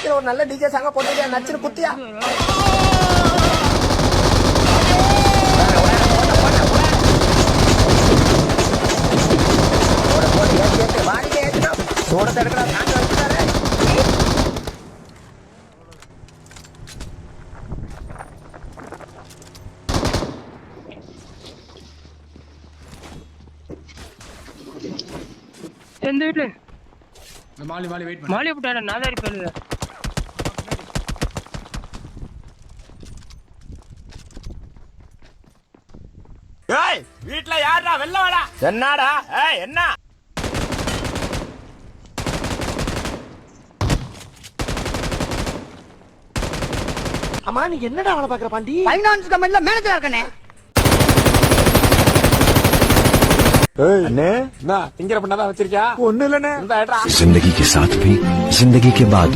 நேரத்துல ஒரு நல்ல டிஜே சாங்க போட்டு நச்சுன்னு குத்தியா. சோடத்தை எடுக்கிறா காட்டு வச்சுட்டாரு. எந்த வீட்டுல மாலி வெயிட் பண்ணு. மாலி விட்டாடா நாதாரி பேருல. ஏய் வீட்ல யாரா வெல்ல வாடா. என்னடா ஏய் என்ன அம்மா நீ என்னடா வேலை பாக்குற பாண்டி? ஃபைனான்ஸ் கம்பெனில மேனேஜரா இருக்கனே. அண்ணே என்ன திங்கிற பண்ணாதான் வச்சிருக்கியா? ஒண்ணு இல்லண்ணே. जिंदगी के साथ भी जिंदगी के बाद